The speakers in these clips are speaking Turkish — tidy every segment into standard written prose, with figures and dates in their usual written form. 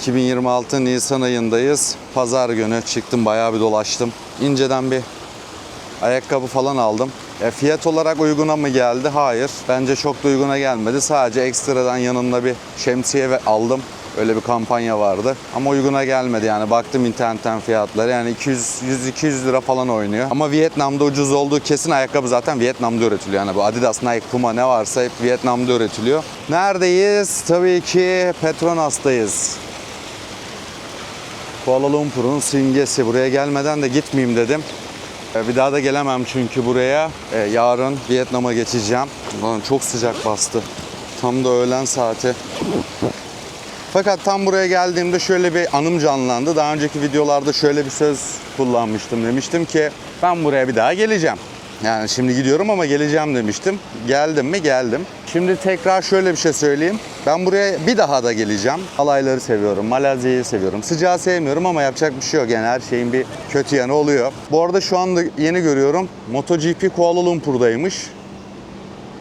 2026 Nisan ayındayız. Pazar günü çıktım, bayağı bir dolaştım. İnceden bir ayakkabı falan aldım. Fiyat olarak uyguna mı geldi? Hayır. Bence çok da uyguna gelmedi. Sadece ekstradan yanında bir şemsiye aldım. Öyle bir kampanya vardı. Ama uyguna gelmedi yani. Baktım internetten fiyatları. Yani 100-200 lira falan oynuyor. Ama Vietnam'da ucuz olduğu kesin. Ayakkabı zaten Vietnam'da üretiliyor. Yani bu Adidas, Nike, Puma ne varsa hep Vietnam'da üretiliyor. Neredeyiz? Tabii ki Petronas'tayız. Kuala Lumpur'un simgesi. Buraya gelmeden de gitmeyeyim dedim. Bir daha da gelemem çünkü buraya. Yarın Vietnam'a geçeceğim. Lan çok sıcak bastı. Tam da öğlen saati. Fakat tam buraya geldiğimde şöyle bir anım canlandı. Daha önceki videolarda şöyle bir söz kullanmıştım. Demiştim ki ben buraya bir daha geleceğim. Yani şimdi gidiyorum ama geleceğim demiştim. Geldim mi? Geldim. Şimdi tekrar şöyle bir şey söyleyeyim. Ben buraya bir daha da geleceğim. Alayları seviyorum, Malezya'yı seviyorum. Sıcağı sevmiyorum ama yapacak bir şey yok. Yani her şeyin bir kötü yanı oluyor. Bu arada şu anda yeni görüyorum. MotoGP Kuala Lumpur'daymış.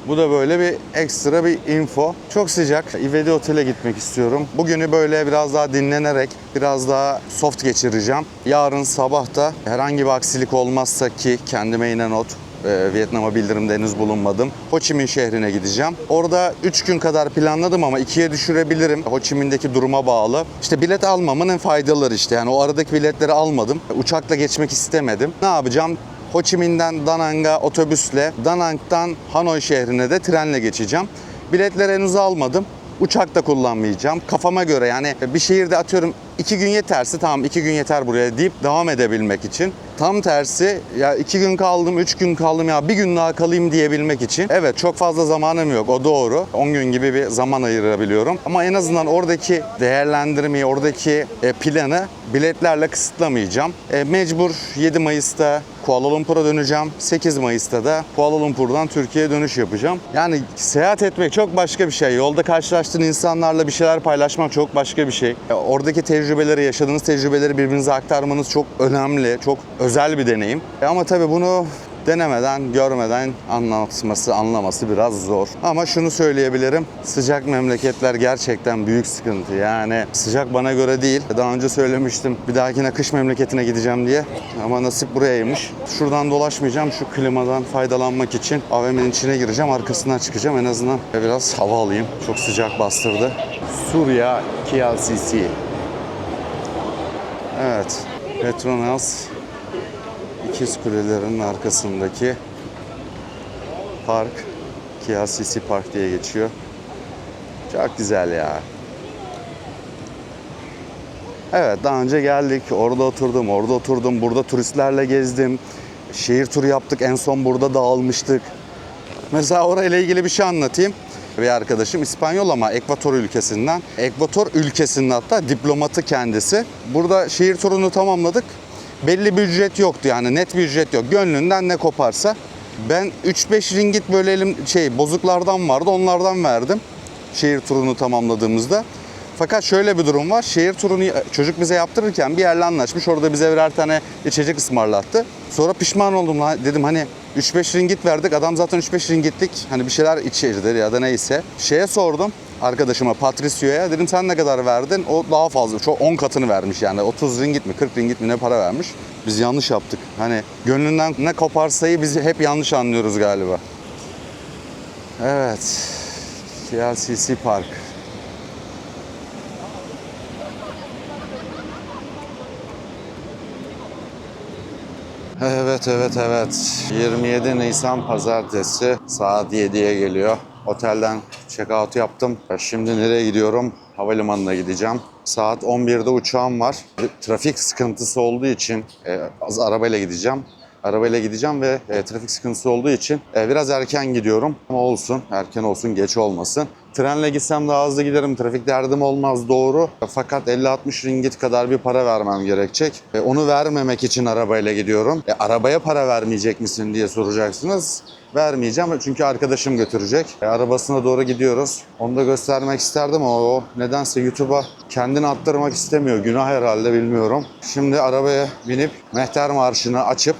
Bu da böyle bir ekstra bir info. Çok sıcak. İvedi Otel'e gitmek istiyorum. Bugünü böyle biraz daha dinlenerek, biraz daha soft geçireceğim. Yarın sabah da herhangi bir aksilik olmazsa ki kendime yine not, Vietnam'a bildirimde henüz bulunmadım. Ho Chi Minh şehrine gideceğim. Orada 3 gün kadar planladım ama 2'ye düşürebilirim. Ho Chi Minh'deki duruma bağlı. İşte bilet almamın en faydaları işte. Yani o aradaki biletleri almadım. Uçakla geçmek istemedim. Ne yapacağım? Ho Chi Minh'den Da Nang'a otobüsle, Da Nang'dan Hanoi şehrine de trenle geçeceğim. Biletleri henüz almadım. Uçak da kullanmayacağım. Kafama göre yani bir şehirde atıyorum 2 gün yeterse tamam 2 gün yeter buraya deyip devam edebilmek için. Tam tersi ya 2 gün kaldım, 3 gün kaldım ya bir gün daha kalayım diyebilmek için. Evet çok fazla zamanım yok o doğru. 10 gün gibi bir zaman ayırabiliyorum. Ama en azından oradaki değerlendirmeyi, oradaki planı biletlerle kısıtlamayacağım. Mecbur 7 Mayıs'ta Kuala Lumpur'a döneceğim. 8 Mayıs'ta da Kuala Lumpur'dan Türkiye'ye dönüş yapacağım. Yani seyahat etmek çok başka bir şey. Yolda karşılaştığın insanlarla bir şeyler paylaşmak çok başka bir şey. Oradaki tecrübeleri, yaşadığınız tecrübeleri birbirinize aktarmanız çok önemli, çok özel bir deneyim. Ama tabii bunu denemeden, görmeden anlaması biraz zor. Ama şunu söyleyebilirim. Sıcak memleketler gerçekten büyük sıkıntı. Yani sıcak bana göre değil. Daha önce söylemiştim. Bir dahakine kış memleketine gideceğim diye. Ama nasip burayaymış. Şuradan dolaşmayacağım. Şu klimadan faydalanmak için AVM'nin içine gireceğim. Arkasından çıkacağım. En azından biraz hava alayım. Çok sıcak bastırdı. Surya KLCC. Evet. Petronas İkiz Kulelerin arkasındaki park, KLCC Park diye geçiyor. Çok güzel ya. Evet daha önce geldik, orada oturdum, burada turistlerle gezdim. Şehir turu yaptık, en son burada dağılmıştık. Mesela orayla ilgili bir şey anlatayım. Bir arkadaşım İspanyol ama Ekvator ülkesinden. Ekvator ülkesinin hatta diplomatı kendisi. Burada şehir turunu tamamladık. Belli bir ücret yoktu yani net bir ücret yok. Gönlünden ne koparsa. Ben 3-5 ringgit böyle bozuklardan vardı onlardan verdim. Şehir turunu tamamladığımızda. Fakat şöyle bir durum var. Şehir turunu çocuk bize yaptırırken bir yerle anlaşmış. Orada bize birer tane içecek ısmarlattı. Sonra pişman oldum. Dedim hani 3-5 ringgit verdik. Adam zaten 3-5 ringgitlik hani bir şeyler içerdir ya da neyse. Şeye sordum arkadaşıma Patricio'ya. Dedim sen ne kadar verdin? O daha fazla. Çok 10 katını vermiş yani. 30 ringgit mi 40 ringgit mi ne para vermiş. Biz yanlış yaptık. Hani gönlünden ne koparsayı biz hep yanlış anlıyoruz galiba. Evet. KLCC Park. Evet. 27 Nisan Pazartesi saat 7'ye geliyor. Otelden check-out yaptım. Şimdi nereye gidiyorum? Havalimanına gideceğim. Saat 11'de uçağım var. Trafik sıkıntısı olduğu için arabayla gideceğim ve trafik sıkıntısı olduğu için biraz erken gidiyorum. Ama olsun, erken olsun, geç olmasın. Trenle gitsem daha hızlı giderim, trafik derdim olmaz doğru. Fakat 50-60 ringgit kadar bir para vermem gerekecek. Onu vermemek için arabayla gidiyorum. Arabaya para vermeyecek misin diye soracaksınız. vermeyeceğim çünkü arkadaşım götürecek. Arabasına doğru gidiyoruz. Onu da göstermek isterdim ama o nedense YouTube'a kendini attırmak istemiyor. Günah herhalde, bilmiyorum. Şimdi arabaya binip Mehter Marşı'nı açıp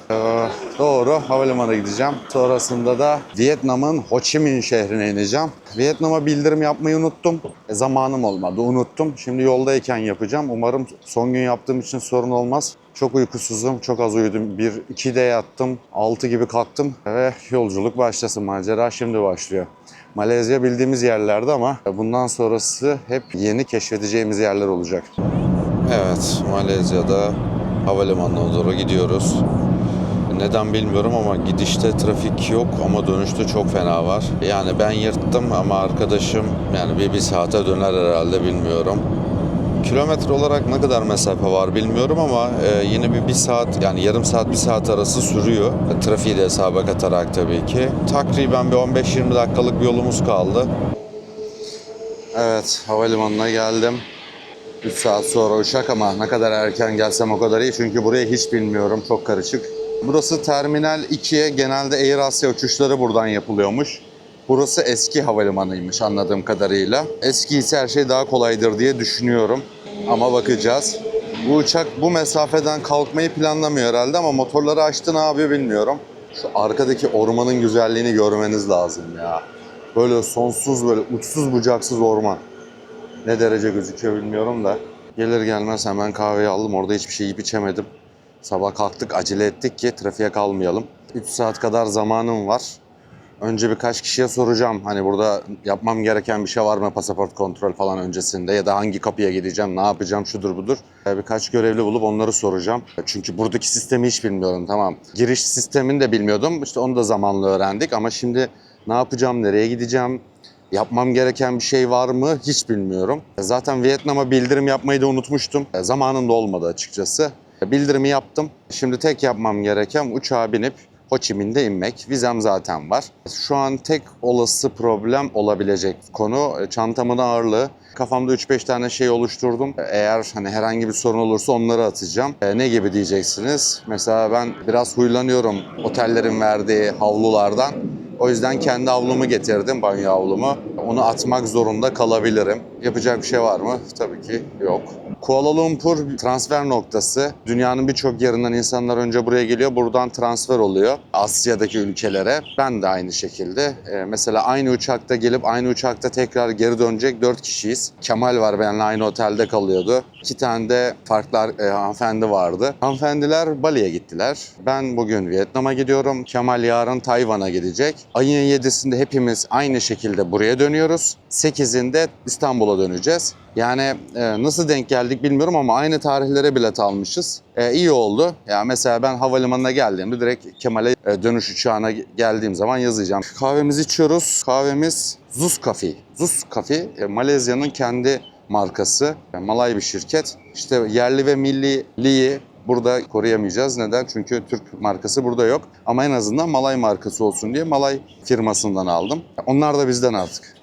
doğru havalimanına gideceğim. Sonrasında da Vietnam'ın Ho Chi Minh şehrine ineceğim. Vietnam'a bildirim yapmayı unuttum. Zamanım olmadı, unuttum. Şimdi yoldayken yapacağım. Umarım son gün yaptığım için sorun olmaz. Çok uykusuzum, çok az uyudum. 1-2'de yattım, 6 gibi kalktım ve yolculuk başlasın. Macera şimdi başlıyor. Malezya bildiğimiz yerlerde ama bundan sonrası hep yeni keşfedeceğimiz yerler olacak. Evet, Malezya'da havalimanına doğru gidiyoruz. Neden bilmiyorum ama gidişte trafik yok ama dönüşte çok fena var. Yani ben yırttım ama arkadaşım yani bir saate döner herhalde, bilmiyorum. Kilometre olarak ne kadar mesafe var bilmiyorum ama yine bir saat, yani yarım saat 1 saat arası sürüyor. Trafiği de hesaba katarak tabii ki. Takriben bir 15-20 dakikalık bir yolumuz kaldı. Evet, havalimanına geldim. 3 saat sonra uçak ama ne kadar erken gelsem o kadar iyi çünkü burayı hiç bilmiyorum, çok karışık. Burası Terminal 2'ye, genelde Air Asya uçuşları buradan yapılıyormuş. Burası eski havalimanıymış anladığım kadarıyla. Eski ise her şey daha kolaydır diye düşünüyorum. Ama bakacağız. Bu uçak bu mesafeden kalkmayı planlamıyor herhalde ama motorları açtı, ne yapıyor bilmiyorum. Şu arkadaki ormanın güzelliğini görmeniz lazım ya. Böyle sonsuz, böyle uçsuz bucaksız orman. Ne derece gözüküyor bilmiyorum da. Gelir gelmez hemen kahveyi aldım. Orada hiçbir şey yiyip içemedim. Sabah kalktık, acele ettik ki trafiğe kalmayalım. 3 saat kadar zamanım var. Önce birkaç kişiye soracağım. Hani burada yapmam gereken bir şey var mı, pasaport kontrol falan öncesinde, ya da hangi kapıya gideceğim, ne yapacağım, şudur budur. Birkaç görevli bulup onları soracağım. Çünkü buradaki sistemi hiç bilmiyorum, tamam. Giriş sistemini de bilmiyordum. İşte onu da zamanla öğrendik ama şimdi ne yapacağım, nereye gideceğim, yapmam gereken bir şey var mı hiç bilmiyorum. Zaten Vietnam'a bildirim yapmayı da unutmuştum. Zamanım da olmadı açıkçası. Bildirimi yaptım. Şimdi tek yapmam gereken uçağa binip Ho Chi Minh'de inmek. Vizem zaten var. Şu an tek olası problem olabilecek konu çantamın ağırlığı. Kafamda 3-5 tane şey oluşturdum. Eğer hani herhangi bir sorun olursa onları atacağım. Ne gibi diyeceksiniz? Mesela ben biraz huylanıyorum otellerin verdiği havlulardan. O yüzden kendi havlumu getirdim, banyo havlumu. Onu atmak zorunda kalabilirim. Yapacak bir şey var mı? Tabii ki yok. Kuala Lumpur transfer noktası. Dünyanın birçok yerinden insanlar önce buraya geliyor, buradan transfer oluyor Asya'daki ülkelere. Ben de aynı şekilde. Mesela aynı uçakta gelip aynı uçakta tekrar geri dönecek 4 kişiyiz. Kemal var, benimle aynı otelde kalıyordu. 2 tane de farklı hanımefendi vardı. Hanımefendiler Bali'ye gittiler. Ben bugün Vietnam'a gidiyorum. Kemal yarın Tayvan'a gidecek. Ayın 7'sinde hepimiz aynı şekilde buraya dönüyoruz. 8'inde İstanbul'a döneceğiz. Yani nasıl denk geldik bilmiyorum ama aynı tarihlere bilet almışız. İyi oldu. Ya mesela ben havalimanına geldiğimde direkt Kemal'e dönüş uçağına geldiğim zaman yazayacağım. Kahvemizi içiyoruz. Kahvemiz Zuz Coffee. Zuz Coffee Malezya'nın kendi markası. Malay bir şirket. İşte yerli ve milliliği burada koruyamayacağız. Neden? Çünkü Türk markası burada yok. Ama en azından Malay markası olsun diye Malay firmasından aldım. Onlar da bizden artık.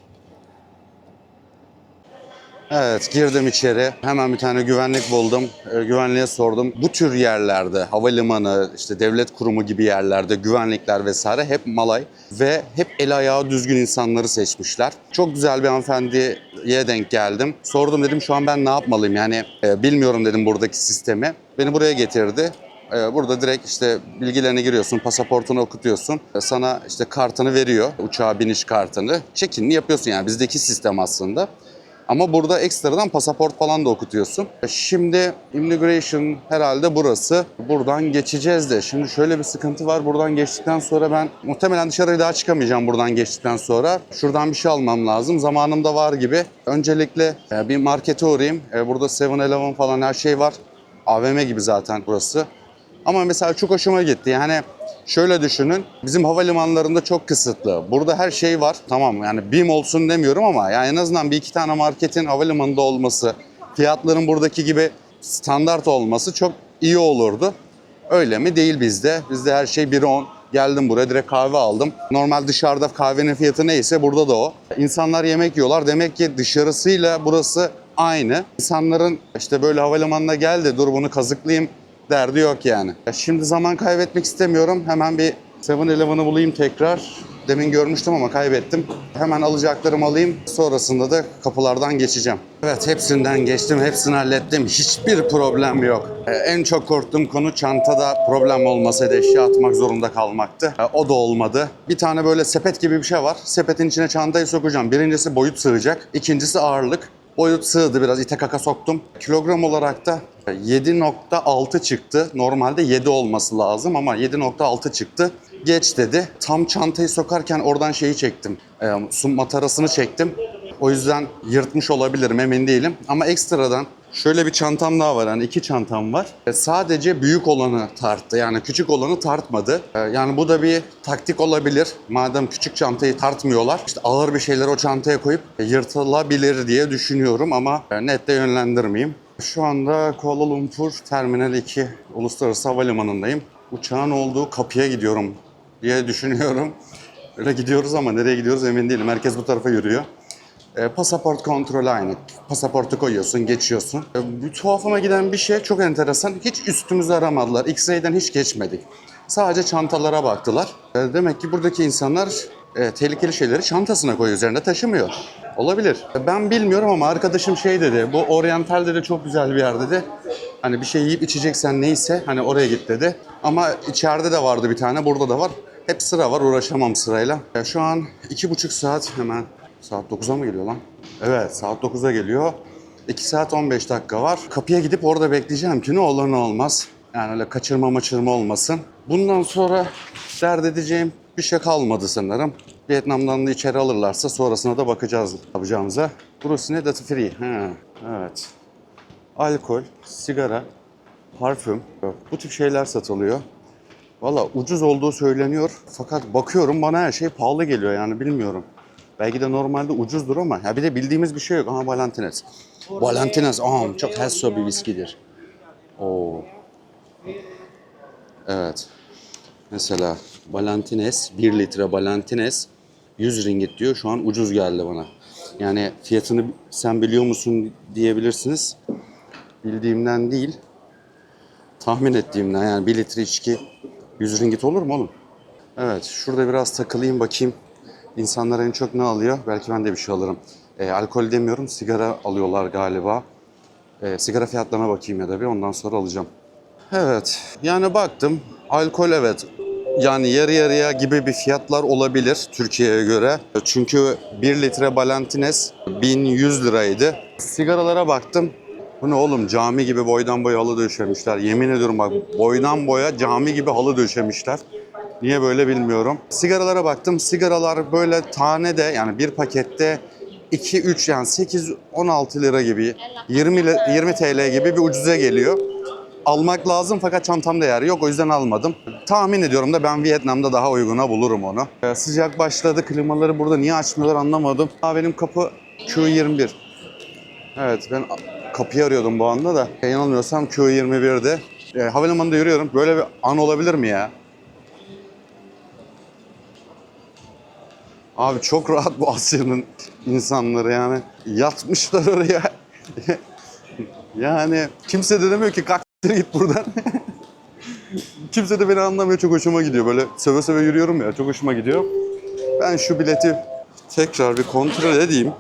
Evet, girdim içeri. Hemen bir tane güvenlik buldum. Güvenliğe sordum. Bu tür yerlerde, havalimanı, işte devlet kurumu gibi yerlerde güvenlikler vesaire hep Malay ve hep el ayağı düzgün insanları seçmişler. Çok güzel bir hanımefendiye denk geldim. Sordum, dedim şu an ben ne yapmalıyım? Yani bilmiyorum dedim buradaki sistemi. Beni buraya getirdi. Burada direkt işte bilgilerini giriyorsun, pasaportunu okutuyorsun. Sana işte kartını veriyor, uçağa biniş kartını. Check-in'ini yapıyorsun, yani bizdeki sistem aslında. Ama burada ekstradan pasaport falan da okutuyorsun. Şimdi immigration herhalde burası. Buradan geçeceğiz de. Şimdi şöyle bir sıkıntı var. Buradan geçtikten sonra ben muhtemelen dışarıya daha çıkamayacağım buradan geçtikten sonra. Şuradan bir şey almam lazım. Zamanım da var gibi. Öncelikle bir markete uğrayayım. Burada 7-Eleven falan her şey var. AVM gibi zaten burası. Ama mesela çok hoşuma gitti. Yani şöyle düşünün, bizim havalimanlarında çok kısıtlı. Burada her şey var. Tamam, yani BİM olsun demiyorum ama yani en azından bir iki tane marketin havalimanında olması, fiyatların buradaki gibi standart olması çok iyi olurdu. Öyle mi? Değil bizde. Bizde her şey 1.10. Geldim buraya direkt kahve aldım. Normal dışarıda kahvenin fiyatı neyse burada da o. İnsanlar yemek yiyorlar. Demek ki dışarısıyla burası aynı. İnsanların işte böyle havalimanına geldi, dur bunu kazıklayayım derdi yok yani. Şimdi zaman kaybetmek istemiyorum. Hemen bir 7-Eleven'ı bulayım tekrar. Demin görmüştüm ama kaybettim. Hemen alacaklarımı alayım. Sonrasında da kapılardan geçeceğim. Evet, hepsinden geçtim. Hepsini hallettim. Hiçbir problem yok. En çok korktuğum konu çantada problem olmasaydı, eşya atmak zorunda kalmaktı. O da olmadı. Bir tane böyle sepet gibi bir şey var. Sepetin içine çantayı sokacağım. Birincisi boyut sığacak. İkincisi ağırlık. Boyut sığdı, biraz ite kaka soktum. Kilogram olarak da 7.6 çıktı. Normalde 7 olması lazım ama 7.6 çıktı. Geç dedi. Tam çantayı sokarken oradan şeyi çektim. Su matarasını çektim. O yüzden yırtmış olabilirim, emin değilim. Ama ekstradan şöyle bir çantam daha var. Yani 2 çantam var. Sadece büyük olanı tarttı. Yani küçük olanı tartmadı. Yani bu da bir taktik olabilir. Madem küçük çantayı tartmıyorlar, işte ağır bir şeyler o çantaya koyup yırtılabilir diye düşünüyorum ama net de yönlendirmeyeyim. Şu anda Kuala Lumpur Terminal 2 Uluslararası Havalimanı'ndayım. Uçağın olduğu kapıya gidiyorum diye düşünüyorum. Öyle gidiyoruz ama nereye gidiyoruz emin değilim. Herkes bu tarafa yürüyor. Pasaport kontrolü aynı. Pasaportu koyuyorsun, geçiyorsun. Bir tuhafıma giden bir şey çok enteresan. Hiç üstümüzü aramadılar. X-ray'den hiç geçmedik. Sadece çantalara baktılar. Demek ki buradaki insanlar tehlikeli şeyleri çantasına koyuyor, üzerinde taşımıyor. Olabilir. Ben bilmiyorum ama arkadaşım şey dedi. Bu Oriental dedi, çok güzel bir yer dedi. Hani bir şey yiyip içeceksen neyse hani oraya git dedi. Ama içeride de vardı bir tane, burada da var. Hep sıra var, uğraşamam sırayla. Şu an 2,5 saat hemen. Saat 9'a mı geliyor lan? Evet, saat 9'a geliyor. 2 saat 15 dakika var. Kapıya gidip orada bekleyeceğim ki ne olur ne olmaz. Yani öyle kaçırma olmasın. Bundan sonra dert edeceğim bir şey kalmadı sanırım. Vietnam'dan da içeri alırlarsa sonrasına da bakacağız yapacağımıza. Burası ne? Duty free. Evet. Alkol, sigara, parfüm. Bu tip şeyler satılıyor. Valla ucuz olduğu söyleniyor. Fakat bakıyorum bana her şey pahalı geliyor, yani bilmiyorum. Belki de normalde ucuzdur ama ya bir de bildiğimiz bir şey yok. Aha, Ballantines. Ballantines çok hasso bir viskidir. Oo. Evet. Mesela Ballantines, 1 litre Ballantines 100 ringgit diyor. Şu an ucuz geldi bana. Yani fiyatını sen biliyor musun diyebilirsiniz. Bildiğimden değil, tahmin ettiğimden. Yani 1 litre içki 100 ringgit olur mu oğlum? Evet, şurada biraz takılayım bakayım. İnsanlar en çok ne alıyor? Belki ben de bir şey alırım. Alkol demiyorum, sigara alıyorlar galiba. Sigara fiyatlarına bakayım ya da bir, ondan sonra alacağım. Evet, yani baktım. Alkol evet. Yani yarı yarıya gibi bir fiyatlar olabilir Türkiye'ye göre. Çünkü 1 litre Ballantines 1100 liraydı. Sigaralara baktım. Bu ne oğlum? Cami gibi boydan boya halı döşemişler. Yemin ediyorum bak, boydan boya cami gibi halı döşemişler. Niye böyle bilmiyorum. Sigaralara baktım. Sigaralar böyle tane de, yani bir pakette 2-3, yani 8-16 lira gibi, 20 TL gibi bir ucuza geliyor. Almak lazım fakat çantamda yer yok, o yüzden almadım. Tahmin ediyorum da ben Vietnam'da daha uyguna bulurum onu. Sıcak başladı. Klimaları burada niye açmıyorlar anlamadım. Benim kapı Q21. Evet, ben kapıyı arıyordum bu anda da. Yanılmıyorsam Q21'de. Havalimanında yürüyorum. Böyle bir an olabilir mi ya? Abi çok rahat bu Asya'nın insanları yani. Yatmışlar oraya. Yani kimse de demiyor ki kalk git buradan. Kimse de beni anlamıyor, çok hoşuma gidiyor. Böyle söve söve yürüyorum ya, çok hoşuma gidiyor. Ben şu bileti tekrar bir kontrol edeyim.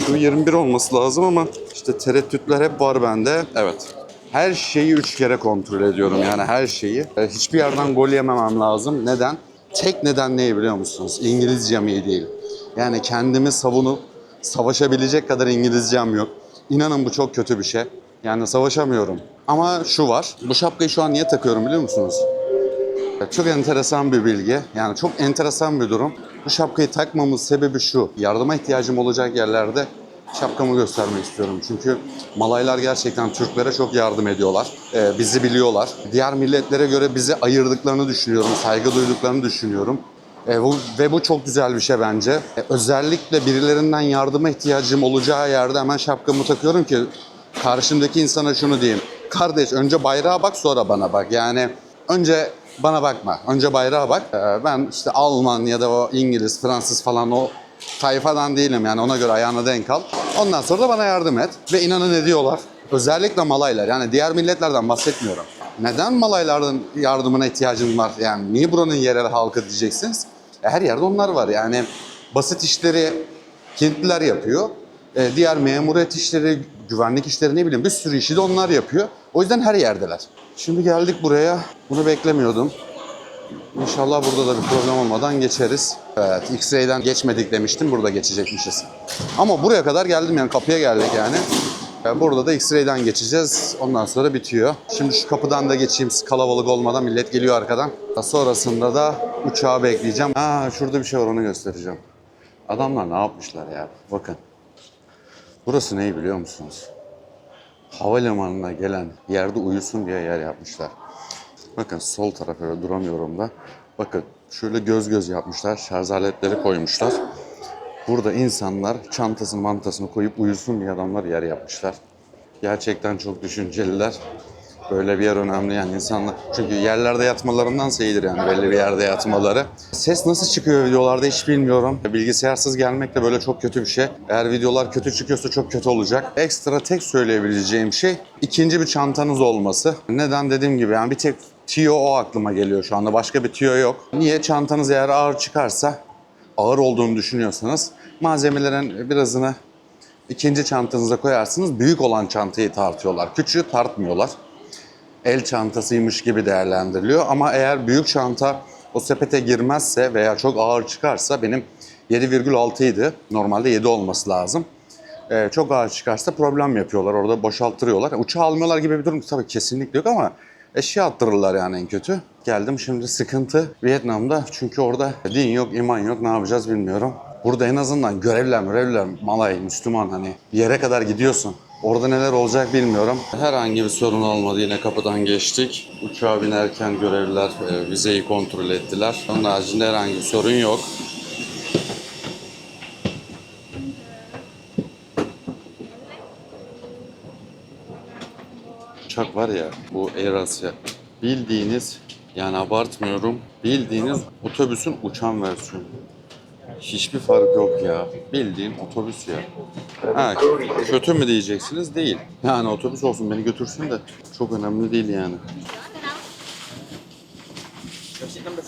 Şu 21 olması lazım ama işte tereddütler hep var bende. Evet. Her şeyi 3 kere kontrol ediyorum, yani her şeyi. Hiçbir yerden gol yememem lazım. Neden? Tek neden ne biliyor musunuz? İngilizcem iyi değil. Yani kendimi savunup savaşabilecek kadar İngilizcem yok. İnanın bu çok kötü bir şey. Yani savaşamıyorum. Ama şu var. Bu şapkayı şu an niye takıyorum biliyor musunuz? Çok enteresan bir bilgi. Yani çok enteresan bir durum. Bu şapkayı takmamın sebebi şu. Yardıma ihtiyacım olacak yerlerde şapkamı göstermek istiyorum. Çünkü Malaylar gerçekten Türklere çok yardım ediyorlar. Bizi biliyorlar. Diğer milletlere göre bizi ayırdıklarını düşünüyorum. Saygı duyduklarını düşünüyorum. Ve bu çok güzel bir şey bence. Özellikle birilerinden yardıma ihtiyacım olacağı yerde hemen şapkamı takıyorum ki karşımdaki insana şunu diyeyim. Kardeş, önce bayrağa bak, sonra bana bak. Yani önce bana bakma. Önce bayrağa bak. Ben işte Alman ya da o İngiliz, Fransız falan o tayfadan değilim, yani ona göre ayağına denk al. Ondan sonra da bana yardım et. Ve inanın ediyorlar. Özellikle Malaylar, yani diğer milletlerden bahsetmiyorum. Neden Malayların yardımına ihtiyacın var? Yani niye buranın yerel halkı diyeceksiniz? Her yerde onlar var. Yani basit işleri Hintliler yapıyor. Diğer memuriyet işleri, güvenlik işleri ne bileyim bir sürü işi de onlar yapıyor. O yüzden her yerdeler. Şimdi geldik buraya. Bunu beklemiyordum. İnşallah burada da bir problem olmadan geçeriz. Evet, X-ray'den geçmedik demiştim. Burada geçecekmişiz. Ama buraya kadar geldim yani kapıya geldik yani. Burada da X-ray'den geçeceğiz. Ondan sonra bitiyor. Şimdi şu kapıdan da geçeyim kalabalık olmadan. Millet geliyor arkadan. Sonrasında da uçağı bekleyeceğim. Şurada bir şey var onu göstereceğim. Adamlar ne yapmışlar ya? Bakın. Burası neyi biliyor musunuz? Havalimanına gelen yerde uyusun diye yer yapmışlar. Bakın sol tarafa öyle duramıyorum da. Bakın şöyle göz göz yapmışlar. Şarj aletleri koymuşlar. Burada insanlar çantasını mantasını koyup uyusun diye adamlar yer yapmışlar. Gerçekten çok düşünceliler. Böyle bir yer önemli yani insanlar. Çünkü yerlerde yatmalarındansa iyidir yani belli bir yerde yatmaları. Ses nasıl çıkıyor videolarda hiç bilmiyorum. Bilgisayarsız gelmek de böyle çok kötü bir şey. Eğer videolar kötü çıkıyorsa çok kötü olacak. Ekstra tek söyleyebileceğim şey ikinci bir çantanız olması. Neden dediğim gibi yani bir tek tüyo o aklıma geliyor şu anda. Başka bir tüyo yok. Niye? Çantanız eğer ağır çıkarsa, ağır olduğunu düşünüyorsanız malzemelerin birazını ikinci çantanıza koyarsınız. Büyük olan çantayı tartıyorlar. Küçüğü tartmıyorlar. El çantasıymış gibi değerlendiriliyor. Ama eğer büyük çanta o sepete girmezse veya çok ağır çıkarsa benim 7,6 idi. Normalde 7 olması lazım. Çok ağır çıkarsa problem yapıyorlar. Orada boşalttırıyorlar. Uçağı almıyorlar gibi bir durum tabii kesinlikle yok ama eşya attırırlar yani en kötü. Geldim şimdi sıkıntı Vietnam'da. Çünkü orada din yok, iman yok. Ne yapacağız bilmiyorum. Burada en azından görevliler, Malay, Müslüman hani bir yere kadar gidiyorsun. Orada neler olacak bilmiyorum. Herhangi bir sorun olmadı. Yine kapıdan geçtik. Uçağa binerken görevliler vizeyi kontrol ettiler. Onun haricinde herhangi bir sorun yok. Uçak var ya bu Air Asia. Bildiğiniz yani abartmıyorum. Bildiğiniz otobüsün uçan versiyonu. Hiçbir fark yok ya. Bildiğin otobüs ya. Kötü mü diyeceksiniz? Değil. Yani otobüs olsun beni götürsün de çok önemli değil yani. 30F.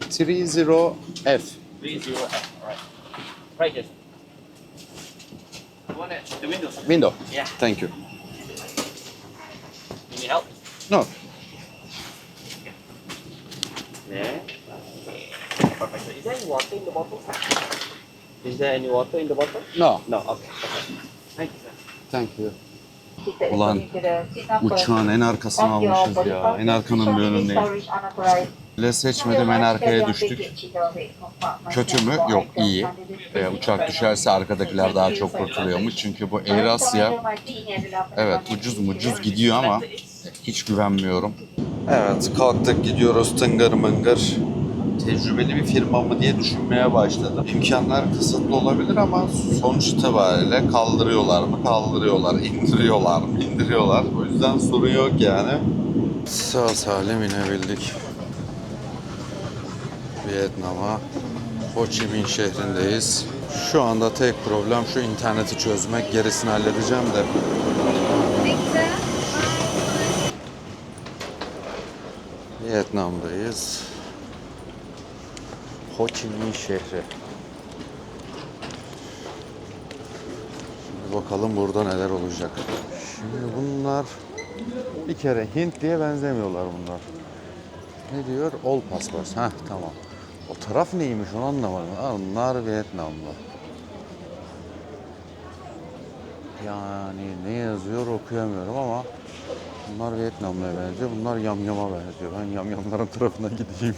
30F, alright. Right here. You want it? The windows. Window. Yeah. Thank you. You need help? No. Yeah. Perfect. So is there any water in the bottle? Is there any water in the bottle? No. No. Okay. Thank you, sir. Thank you. Ulan uçağın en arkasına almışız ya. En arkanın bir önündeyiz. Bile seçmedim en arkaya düştük. Kötü mü? Yok iyi. Uçak düşerse arkadakiler daha çok kurtuluyormuş. Çünkü bu Air Asia evet ucuz gidiyor ama hiç güvenmiyorum. Evet kalktık gidiyoruz tıngır mıngır. Tecrübeli bir firma mı diye düşünmeye başladım. İmkanlar kısıtlı olabilir ama sonuç itibariyle kaldırıyorlar mı? Kaldırıyorlar. İndiriyorlar mı? İndiriyorlar. O yüzden sorun yok yani. Sağ salim inebildik. Vietnam'a, Ho Chi Minh şehrindeyiz. Şu anda tek problem şu interneti çözmek. Gerisini halledeceğim de. Vietnam'dayız. Ho Chi Minh şehri. Şimdi bakalım burada neler olacak. Şimdi bunlar bir kere Hintliye benzemiyorlar bunlar. Ne diyor? All passports. Tamam. O taraf neymiş onu anlamadım. Onlar Vietnamlı. Yani ne yazıyor okuyamıyorum ama bunlar Vietnamlı'ya benziyor. Bunlar yamyama benziyor. Ben yamyamların tarafına gideyim.